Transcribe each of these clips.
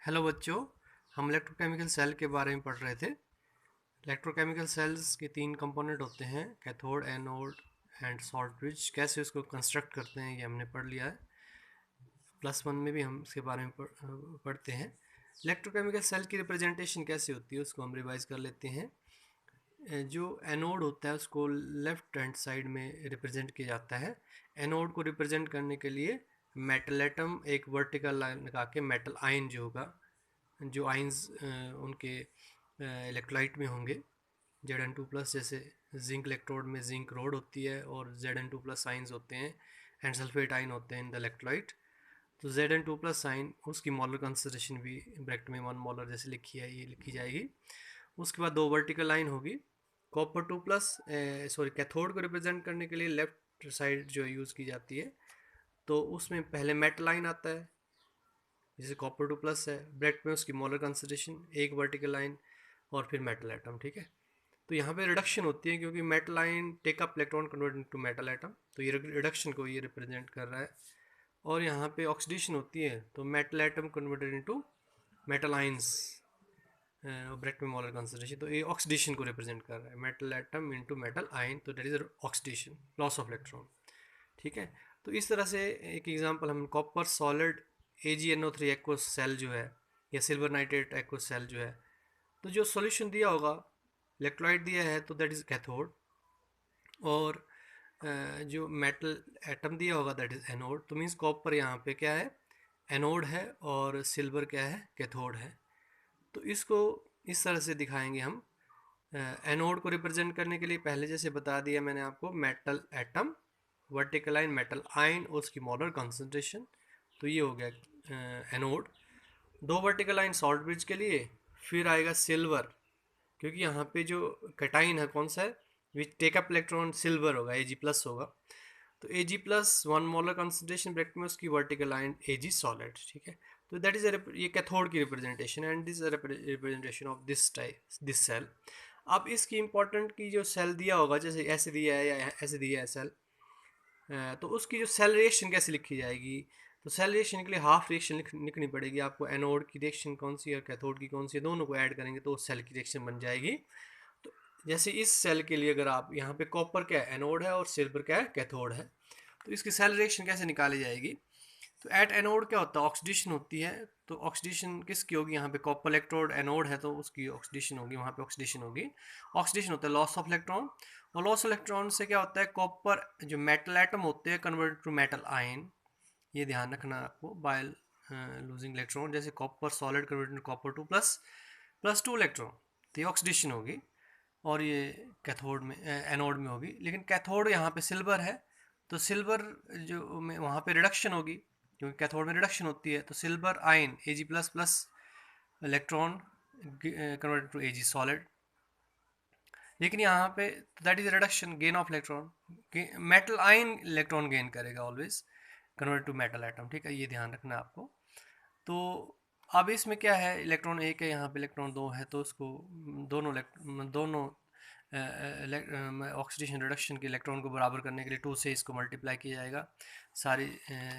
Hello बच्चों, हम electrochemical cell के बारे में पढ़ रहे थे। इलेक्ट्रोकेमिकल सेल्स के तीन कंपोनेंट होते हैं, cathode, anode and salt bridge. कैसे उसको कंस्ट्रक्ट करते हैं ये हमने पढ़ लिया है। +1 में भी हम इसके बारे में पढ़ते हैं। इलेक्ट्रोकेमिकल सेल की रिप्रेजेंटेशन कैसे होती है उसको हम रिवाइज कर लेते हैं। जो एनोड होता है उसको लेफ्ट हैंड साइड में रिप्रेजेंट किया जाता है। एनोड को रिप्रेजेंट करने के लिए मेटल एटम एक वर्टिकल लाइन लगा के मेटल आयन जो होगा, जो आइंस उनके इलेक्ट्रोलाइट में होंगे Zn2+, जैसे जिंक इलेक्ट्रोड में जिंक रोड होती है और Zn2+ आइंस होते हैं एंड सल्फेट आइन होते हैं इन द इलेक्ट्रोलाइट। तो Zn2+ आइन उसकी मोलर कंसंट्रेशन भी ब्रैकेट में 1 मोलर जैसे लिखी है ये लिखी जाएगी। उसके बाद दो वर्टिकल लाइन होगी। कॉपर 2+, कैथोड को रिप्रेजेंट करने के लिए लेफ्ट साइड जो यूज़ की जाती है, तो उसमें पहले मेटल आइन आता है जैसे कॉपर 2+ है, ब्रैकेट में उसकी मोलर कंसंट्रेशन, एक वर्टिकल लाइन और फिर मेटल एटम। ठीक है, तो यहाँ पे रिडक्शन होती है क्योंकि metal ion take up electron convert into metal atom, तो ये रिडक्शन को ये रिप्रेजेंट कर रहा है। और यहाँ पे ऑक्सीडेशन होती है तो metal atom converted into metal ions, bracket में मोलर कंसंट्रेशन, तो ये ऑक्सीडेशन को रिप्रेजेंट कर रहा है, metal atom into metal ion, तो that is oxidation, loss of electron. ठीक है, तो इस तरह से एक एग्जांपल हम copper solid AgNO3 aqueous cell जो है या सिल्वर नाइट्रेट एक्वस सेल जो है, तो जो सॉल्यूशन दिया होगा, इलेक्ट्रोलाइट दिया है तो दैट इज कैथोड, और जो मेटल एटम दिया होगा दैट इज एनोड। तो मीन्स कॉपर यहाँ पे क्या है, एनोड है, और सिल्वर क्या है, कैथोड है। तो इसको इस तरह से दिखाएंगे हम। एनोड को रिप्रेजेंट करने के लिए पहले जैसे बता दिया मैंने आपको, metal atom, vertical line metal ion और उसकी मोलर कंसंट्रेशन, तो ये हो गया एनोड। दो वर्टिकल लाइन सॉल्ट ब्रिज के लिए, फिर आएगा सिल्वर, क्योंकि यहाँ पे जो कैटाइन है कौन सा है, विच टेकअप इलेक्ट्रॉन सिल्वर होगा, Ag+ होगा, तो Ag+ 1 मोलर कंसंट्रेशन ब्रैकेट में उसकी वर्टिकल लाइन Ag सॉलिड। ठीक है, तो दैट इज ये कैथोड की representation and this representation of this type this cell. अब इसकी इंपॉर्टेंट की जो सेल दिया होगा, जैसे ऐसे दिया है या ऐसे दिया है सेल, तो उसकी जो सेल रिएक्शन कैसे लिखी जाएगी, तो सेल रिएक्शन के लिए हाफ रिएक्शन लिखनी पड़ेगी आपको। एनोड की रिएक्शन कौन सी और कैथोड की कौन सी, दोनों को ऐड करेंगे तो सेल की रिएक्शन बन जाएगी। तो जैसे इस सेल के लिए अगर आप यहाँ पे कॉपर क्या है, एनोड है, और सिल्वर क्या है, कैथोड है, तो इसकी सेल रिएक्शन कैसे निकाली जाएगी। तो एट एनोड क्या होता है, ऑक्सीडेशन होती है। तो ऑक्सीडेशन किसकी होगी, यहाँ पे कॉपर इलेक्ट्रोड एनोड है तो उसकी ऑक्सीडेशन होगी, वहाँ पे ऑक्सीडेशन होगी। ऑक्सीडेशन होता है लॉस ऑफ इलेक्ट्रॉन, और लॉस ऑफ इलेक्ट्रॉन से क्या होता है, कॉपर जो मेटल एटम होते हैं कन्वर्ट टू मेटल आयन, ये ध्यान रखना आपको, बाय लूजिंग इलेक्ट्रॉन। जैसे copper solid convert to copper 2++2 electron, तो ये ऑक्सीडेशन होगी, और ये कैथोड में एनोड में होगी। लेकिन कैथोड यहाँ पे सिल्वर है, तो सिल्वर जो में वहाँ पे रिडक्शन होगी, क्योंकि कैथोड में रिडक्शन होती है, तो silver ion Ag++ electron converted to Ag solid. लेकिन यहाँ पे that is reduction, gain of electron, metal ion electron gain करेगा always convert to metal atom. ठीक है, ये ध्यान रखना आपको। तो अब इसमें क्या है, इलेक्ट्रॉन एक है, यहाँ पे इलेक्ट्रॉन दो है, तो उसको दोनों ऑक्सीडेशन रिडक्शन के इलेक्ट्रॉन को बराबर करने के लिए 2 से इसको मल्टीप्लाई किया जाएगा, सारी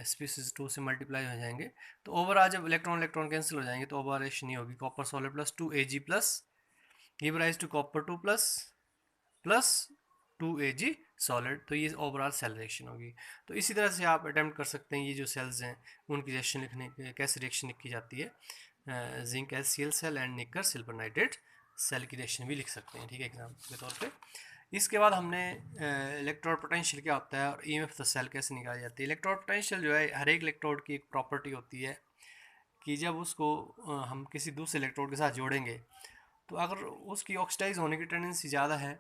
स्पीसीज 2 से मल्टीप्लाई हो जाएंगे। तो ओवरऑल जब इलेक्ट्रॉन इलेक्ट्रॉन कैंसिल हो जाएंगे तो ओवरएशन नहीं होगी, copper solid +2Ag+ give rise to copper 2++2Ag solid, तो ये ओवरऑल सेल रिएक्शन होगी। तो इसी तरह से आप अटेम्प्ट कर सकते हैं ये जो सेल्स हैं उनकी रिएक्शन लिखने, कैसे रिएक्शन लिखी जाती है। जिंक HCl सेल एंड निकर सिल्वर नाइट्रेट सेल की रिएक्शन भी लिख सकते हैं। ठीक है, एग्जाम्पल के तौर पे। इसके बाद हमने इलेक्ट्रोड पोटेंशियल क्या होता है और EMF द सेल कैसे निकाली जाती है। इलेक्ट्रोड पोटेंशियल जो है, हर एक इलेक्ट्रोड की एक प्रॉपर्टी होती है कि जब उसको हम किसी दूसरे इलेक्ट्रोड के साथ जोड़ेंगे, तो अगर उसकी ऑक्सीडाइज होने की टेंडेंसी ज़्यादा है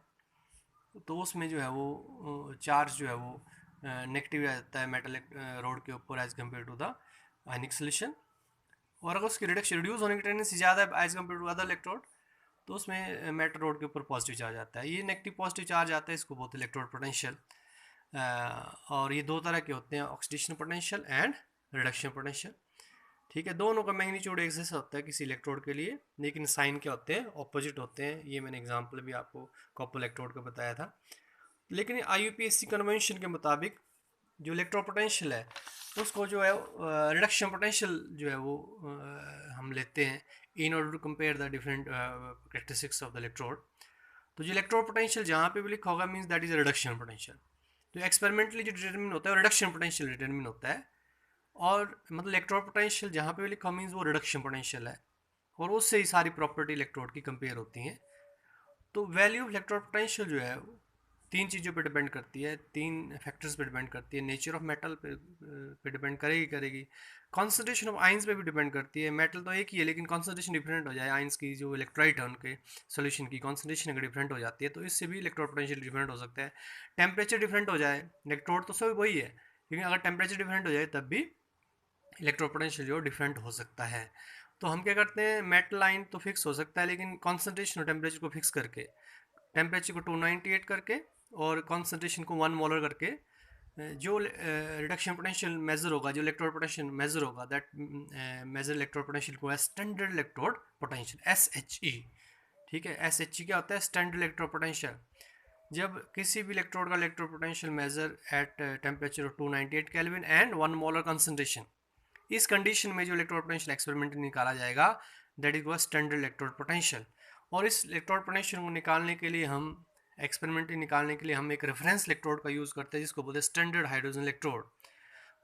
तो उसमें जो है वो चार्ज जो है वो नेगेटिव आ जाता है मेटल रोड के ऊपर as compare to the ionic solution. और अगर उसकी रिड्यूस होने की टेंडेंसी ज़्यादा है as compare to other electrode, तो उसमें मेटल रोड के ऊपर पॉजिटिव चार्ज आता है। ये नेगेटिव पॉजिटिव चार्ज आता है, इसको बोलते हैं इलेक्ट्रोड पोटेंशियल। और ये दो तरह के होते हैं, oxidation potential and reduction potential. ठीक है, दोनों का मैग्नीट्यूड एक जैसा होता है किसी इलेक्ट्रोड के लिए, लेकिन साइन क्या होते हैं, ऑपोजिट होते हैं। ये मैंने एग्जांपल भी आपको कॉपर इलेक्ट्रोड का बताया था। लेकिन IUPAC कन्वेंशन के मुताबिक जो इलेक्ट्रोड पोटेंशियल है उसको जो है रिडक्शन पोटेंशियल जो है वो हम लेते हैं in order to compare the different characteristics of the electrode. तो जो इलेक्ट्रोड पोटेंशियल जहाँ पे भी लिखा होगा means that is reduction potential. तो एक्सपेरिमेंटली जो डिटरमिन होता है वो रिडक्शन पोटेंशियल डिटरमिन होता है, और मतलब इलेक्ट्रोड पोटेंशियल जहाँ पे भी लिखा मीन्स वो रिडक्शन पोटेंशियल है, और उससे ही सारी प्रॉपर्टी इलेक्ट्रोड की कंपेयर होती हैं। तो वैल्यू ऑफ इलेक्ट्रोड पोटेंशियल जो है तीन चीज़ों पे डिपेंड करती है, तीन फैक्टर्स पे डिपेंड करती है। नेचर ऑफ मेटल पे डिपेंड करेगी। कॉन्सेंट्रेशन ऑफ आइंस पे भी डिपेंड करती है। मेटल तो एक ही है लेकिन कॉन्सेंट्रेशन डिफरेंट हो जाए, आइंस की जो इलेक्ट्रोलाइट है उनके सोल्यूशन की कॉन्सेंट्रेशन अगर डिफरेंट हो जाती है तो इससे भी इलेक्ट्रोड पोटेंशियल डिफरेंट हो सकता है। टेम्परेचर डिफरेंट हो जाए, इलेक्ट्रोड तो सब वही है लेकिन अगर टेम्परेचर डिफरेंट हो जाए तब भी इलेक्ट्रोड पोटेंशियल जो डिफरेंट हो सकता है। तो हम क्या करते हैं, मेटल लाइन तो फिक्स हो सकता है लेकिन कॉन्सेंट्रेशन और टेम्परेचर को फिक्स करके, टेम्परेचर को 298 करके और कॉन्सेंट्रेशन को 1 मोलर करके, जो रिडक्शन पोटेंशियल मेजर होगा, जो इलेक्ट्रोड पोटेंशियल मेजर होगा, दैट मेजर इलेक्ट्रोड पोटेंशियल को स्टैंडर्ड इलेक्ट्रोड पोटेंशियल SHE। ठीक है, SHE क्या होता है, स्टैंडर्ड इलेक्ट्रोड पोटेंशियल। जब किसी भी इलेक्ट्रोड का electrode potential measure at temperature of 298 kelvin and 1 molar concentration, इस कंडीशन में जो इलेक्ट्रोड पोटेंशियल एक्सपेरिमेंट निकाला जाएगा that is standard electrode potential. और इस इलेक्ट्रोड पोटेंशियल को निकालने के लिए हम एक्सपेरिमेंटली निकालने के लिए हम एक रेफरेंस इलेक्ट्रोड का यूज़ करते हैं जिसको बोलते हैं स्टैंडर्ड हाइड्रोजन इलेक्ट्रोड।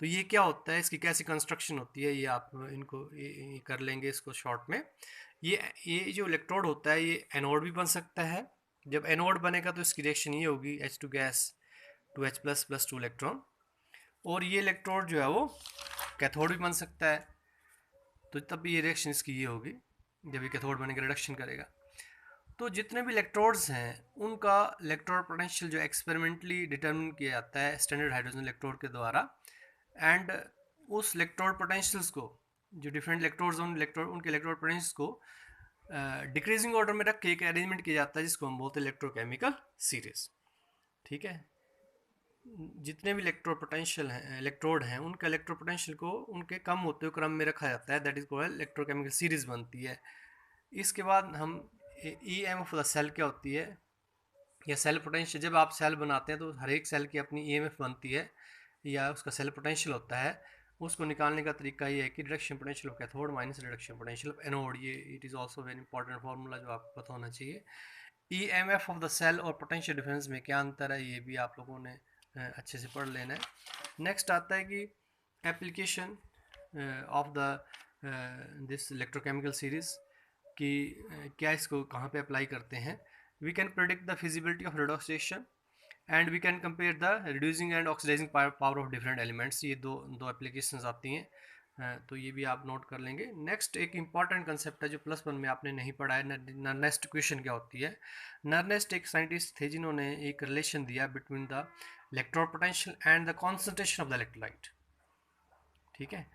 तो ये क्या होता है, इसकी कैसी कंस्ट्रक्शन होती है, ये आप इनको ये कर लेंगे इसको शॉर्ट में। ये जो इलेक्ट्रोड होता है ये एनोड भी बन सकता है। जब एनोड बनेगा तो इसकी रिएक्शन ये होगी H2 gas to H plus plus 2 electron. और ये इलेक्ट्रोड जो है वो कैथोड भी बन सकता है, तो तब ये रिएक्शन इसकी ये होगी जब ये कैथोड बनने का रिडक्शन करेगा। तो जितने भी इलेक्ट्रोड्स हैं उनका इलेक्ट्रोड पोटेंशियल जो एक्सपेरिमेंटली डिटरमिन किया जाता है स्टैंडर्ड हाइड्रोजन इलेक्ट्रोड के द्वारा, एंड उस इलेक्ट्रोड पोटेंशियल्स को, जो डिफरेंट इलेक्ट्रोड्स हैं उनके इलेक्ट्रोड पोटेंशियल्स को डिक्रीजिंग ऑर्डर में रख के एक अरेंजमेंट किया जाता है जिसको हम बोलते हैं इलेक्ट्रोकेमिकल सीरीज। ठीक है, जितने भी इलेक्ट्रोड पोटेंशियल हैं, इलेक्ट्रोड हैं, उनका इलेक्ट्रोड पोटेंशियल को उनके कम होते हुए क्रम में रखा जाता है, that is called electrochemical series बनती है। इसके बाद हम EM ऑफ द सेल क्या होती है, या सेल पोटेंशियल, जब आप सेल बनाते हैं तो हर एक सेल की अपनी EMF बनती है या उसका सेल पोटेंशियल होता है। उसको निकालने का तरीका ये है कि reduction potential of cathode minus reduction potential of anode. ये it is also very important formula जो आपको पता होना चाहिए। EMF ऑफ द सेल और पोटेंशियल डिफरेंस में क्या अंतर है ये भी आप लोगों ने अच्छे से पढ़ लेना है। नेक्स्ट आता है कि application of the this electrochemical series कि क्या इसको कहाँ पे अप्लाई करते हैं। We can predict the feasibility of reduction and we can compare the reducing and oxidising power of different elements. ये दो एप्लीकेशंस आती हैं, तो ये भी आप नोट कर लेंगे। नेक्स्ट एक इंपॉर्टेंट कंसेप्ट है जो +1 में आपने नहीं पढ़ा है, नर्नेस्ट इक्वेशन क्या होती है। नर्नेस्ट एक साइंटिस्ट थे जिन्होंने एक रिलेशन दिया between the electrode potential and the concentration of the electrolyte. ठीक है,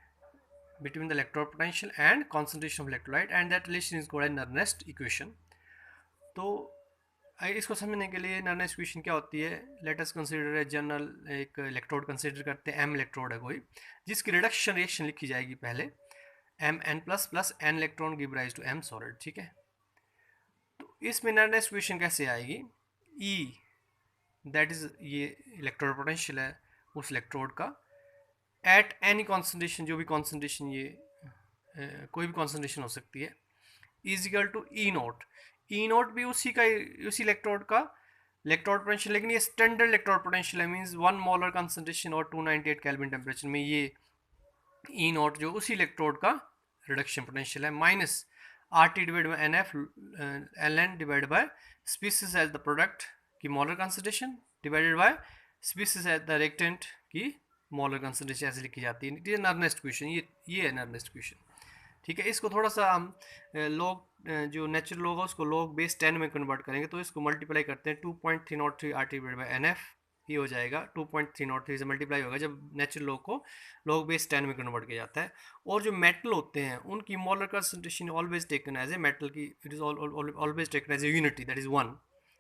between the electrode potential and concentration of electrolyte and that relation is called as Nernst equation। तो इसको समझने के लिए नर्नेस्ट इक्वेशन क्या होती है, let us consider a general एक इलेक्ट्रोड कंसीडर करते हैं, M इलेक्ट्रोड है कोई, जिसकी रिडक्शन रिएक्शन लिखी जाएगी पहले Mn plus plus n electron give rise to M solid. ठीक है, तो इसमें नर्नेस्ट इक्वेशन कैसे आएगी, E दैट इज ये इलेक्ट्रोड पोटेंशियल है उस इलेक्ट्रोड का एट एनी कॉन्सेंट्रेशन, जो भी कॉन्सेंट्रेशन ये कोई भी कॉन्सेंट्रेशन हो सकती है, is equal to e naught भी उसी इलेक्ट्रोड का इलेक्ट्रोड पोटेंशियल, लेकिन ये स्टैंडर्ड इलेक्ट्रोड पोटेंशियल है, मींस 1 मोलर कंसंट्रेशन और 298 केल्विन टेम्परेचर में ये ई नोट जो उसी इलेक्ट्रोड का रिडक्शन पोटेंशियल है, minus RT divide by NF ln divide by species as the product की molar concentration divided by species as the reactant की मोलर कंसंट्रेशन ऐसे लिखी जाती है। ये नर्नेस्ट इक्वेशन, ये है नर्नेस्ट इक्वेशन। ठीक है, इसको थोड़ा सा हम लॉग जो नेचुरल लॉग है उसको log बेस 10 में कन्वर्ट करेंगे, तो इसको मल्टीप्लाई करते हैं 2.303 RT डिवाइड बाई NF, ये हो जाएगा 2.303 से मल्टीप्लाई होगा जब नेचुरल लॉग को log बेस 10 में कन्वर्ट किया जाता है। और जो मेटल होते हैं उनकी molar concentration always taken as a metal की, it is always taken as a unity that is 1,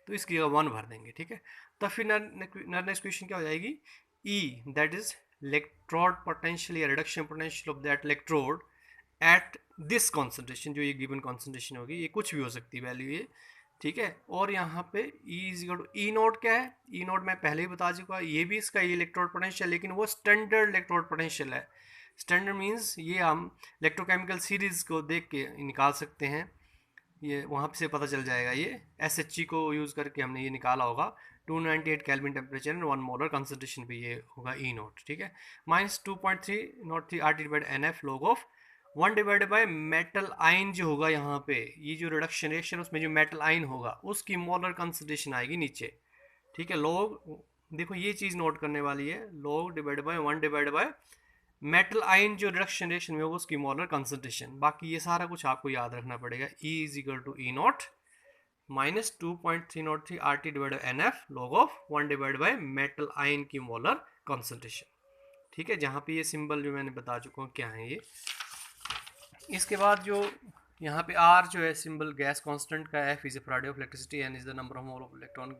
तो इसकी जगह 1 भर देंगे। ठीक है, तो फिर नर्नेस्ट इक्वेशन क्या हो जाएगी, E that is electrode potential या reduction potential of that electrode at this concentration, जो ये गिवन कॉन्सेंट्रेशन होगी, ये कुछ भी हो सकती है वैल्यू, ये ठीक है। और यहाँ पे E is equal to e naught क्या है, ई नोट मैं पहले ही बता चुका, ये भी इसका ये इलेक्ट्रोड पोटेंशियल, लेकिन वो स्टैंडर्ड इलेक्ट्रोड पोटेंशियल है। स्टैंडर्ड मींस ये हम इलेक्ट्रोकेमिकल सीरीज को देख के निकाल सकते हैं, ये वहाँ से पता चल जाएगा। ये SHG को यूज़ करके हमने ये निकाला होगा। 298 kelvin temperature and 1 molar concentration पे ये होगा ई नोट, ठीक है। Minus 2.303 RT divide NF log of 1 divided by metal ion जो होगा यहाँ पे, ये जो रिडक्शन रिएक्शन उसमें जो मेटल आयन होगा उसकी मोलर कंसंट्रेशन आएगी नीचे, ठीक है। लॉग, देखो ये चीज़ नोट करने वाली है, log divide by 1 divide by metal ion जो रिडक्शन रिएक्शन में होगा उसकी मोलर कंसंट्रेशन। बाकी ये सारा कुछ आपको याद रखना पड़ेगा। E is equal to E naught minus 2.303 RT divide by NF log of 1 divide by metal ion की मोलर कंसंट्रेशन, ठीक है। जहाँ पे ये सिंबल जो मैंने बता चुका हूँ क्या है ये। इसके बाद जो यहाँ पे R जो है सिंबल गैस कांस्टेंट का, F is a Faraday of electricity, N is the number of mole of electron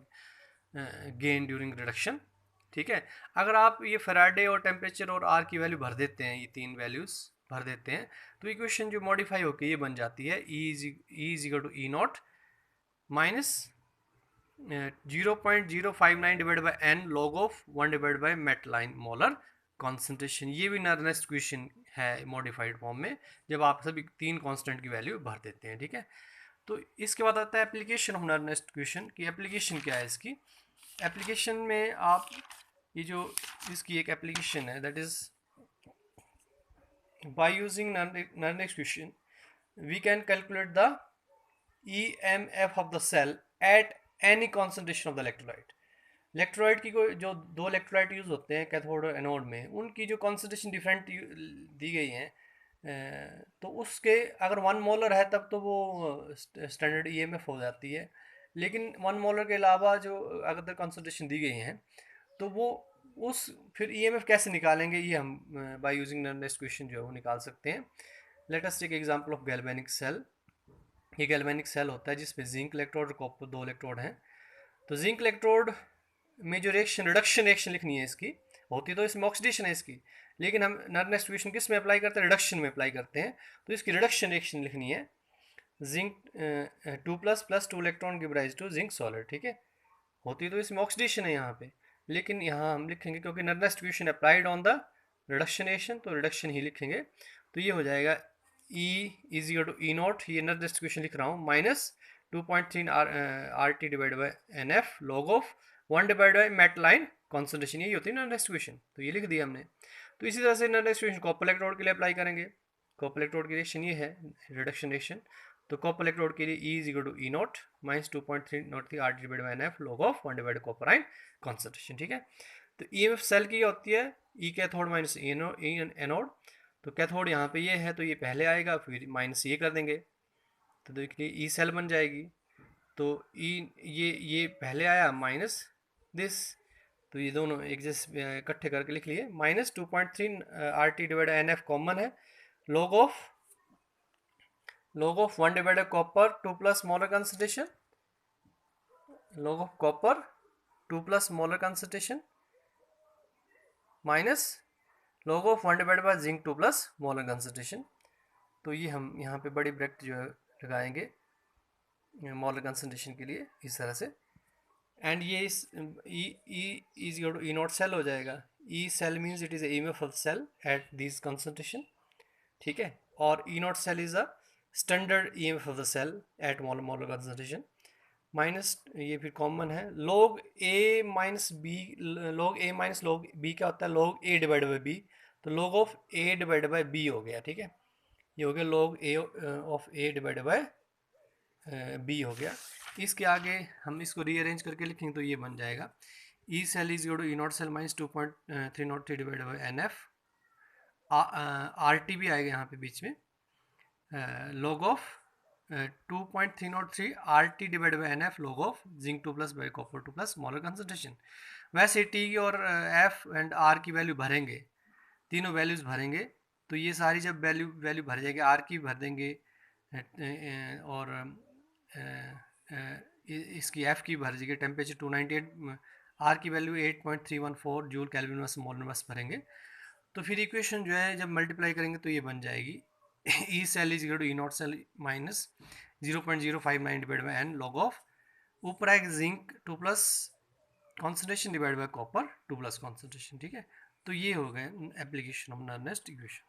gain during reduction, ठीक है। अगर आप ये फैराडे और टेम्परेचर और R की वैल्यू भर देते हैं, ये तीन वैल्यूज भर देते हैं, तो इक्वेशन जो मॉडिफाई होकर ये बन जाती है E is equal to E naught minus 0.059 divide by n log of 1 divide by metal ion molar concentration. ये भी नर्नेस्ट इक्वेशन है मॉडिफाइड फॉर्म में, जब आप सभी तीन कांस्टेंट की वैल्यू भर देते हैं, ठीक है। तो इसके बाद आता है एप्लीकेशन ऑफ नर्नेस्ट इक्वेशन की। एप्लीकेशन क्या है इसकी? एप्लीकेशन में आप ये जो इसकी एक एप्लीकेशन है, that is by using Nernst equation we can calculate the EMF of the cell at any concentration of the electrolyte. Electrolyte की कोई जो दो इलेक्ट्रोलाइट यूज़ होते हैं कैथोड और एनोड में, उनकी जो कॉन्सेंट्रेशन डिफरेंट दी गई हैं, तो उसके अगर 1 मोलर है तब तो वो स्टैंडर्ड EMF हो जाती है। लेकिन 1 मोलर के अलावा जो अगर कॉन्सेंट्रेशन दी गई हैं तो वो उस फिर EMF कैसे निकालेंगे, ये हम बाय यूजिंग नर्नेस्ट इक्वेशन जो है वो निकाल सकते हैं। Let us take example of galvanic cell. ये गैल्वेनिक सेल होता है जिसमें जिंक इलेक्ट्रोड और कॉपर दो इलेक्ट्रोड हैं। तो जिंक इलेक्ट्रोड में जो रिएक्शन रिडक्शन रिएक्शन लिखनी है इसकी, होती तो इसमें ऑक्सीडेशन है इसकी, लेकिन हम नर्नेस्ट इक्वेशन किस में अप्लाई करते हैं? रिडक्शन में अप्लाई करते हैं। तो इसकी रिडक्शन रिएक्शन लिखनी है, zinc 2 plus 2 electron give rise to zinc solid, ठीक है। होती तो इसमें ऑक्सीडेशन है यहाँ पे, लेकिन यहाँ हम लिखेंगे क्योंकि Nernst equation applied on the reduction reaction, तो रिडक्शन ही लिखेंगे। तो ये हो जाएगा E is equal to E naught, ये नर्नेस्ट इक्वेशन लिख रहा हूँ, minus 2.3 RT divide by NF log of 1 divide by metal ion concentration, यही होती है नर्नेस्ट इक्वेशन। तो ये लिख दिया हमने। तो इसी तरह से नर्नेस्ट इक्वेशन कॉपर इलेक्ट्रोड के लिए अप्लाई करेंगे। कॉपर इलेक्ट्रोड की रिएक्शन ये है, रिडक्शन रिएक्शन। तो कॉपर इलेक्ट्रोड के लिए E is equal to E naught minus 2.303 RT divide by NF log of 1 divide copper ion concentration, ठीक है। तो EMF सेल की होती है E cathode minus E anode. तो कैथोड यहाँ पे ये है तो ये पहले आएगा, फिर माइनस ये कर देंगे तो देखिए ई सेल बन जाएगी। तो ई ये पहले आया माइनस दिस, तो ये दोनों एक जैसे इकट्ठे करके लिख लिए। Minus 2.3 RT divide NF common है, log of 1 divide copper 2 plus molar concentration, log of copper 2 plus molar concentration minus log of 1 divide by zinc 2 plus molar concentration. तो ये हम यहाँ पे बड़ी ब्रैकेट जो है लगाएंगे मोलर कंसंट्रेशन के लिए इस तरह से। एंड ये इस E is equal to E naught cell हो जाएगा। E cell means it is EMF of cell at this concentration, ठीक है। और E naught cell is a standard EMF of the cell at molar concentration. Minus ये फिर common है, log A minus B, log A minus log B क्या होता है? log A divide by B। तो log of A divide by B हो गया, ठीक है। ये हो गया log A of A divide by B हो गया। इसके आगे हम इसको रीअरेंज करके लिखेंगे तो ये बन जाएगा E cell is equal to E naught cell minus 2.303 divide by NF। RT भी आएगा यहाँ पे बीच में, log of 2.303 RT divide by NF log of zinc 2 plus by copper 2 plus molar concentration. वैसे T और F एंड R की value भरेंगे, तीनों वैल्यूज़ भरेंगे, तो ये सारी जब वैल्यू भर जाएगी, R की भर देंगे और इसकी F की भर जाएगी, टेम्परेचर 298, R की वैल्यू 8.314 जूल केल्विन वर्स मोल वर्स भरेंगे। तो फिर इक्वेशन जो है जब मल्टीप्लाई करेंगे तो ये बन जाएगी E cell is equal to E naught cell minus 0.059 divide by N log of ऊपर आएगा zinc 2+ concentration divide by copper 2+ concentration, ठीक है। तो ये हो गए एप्लीकेशन ऑफ नर्नेस्ट इक्वेशन।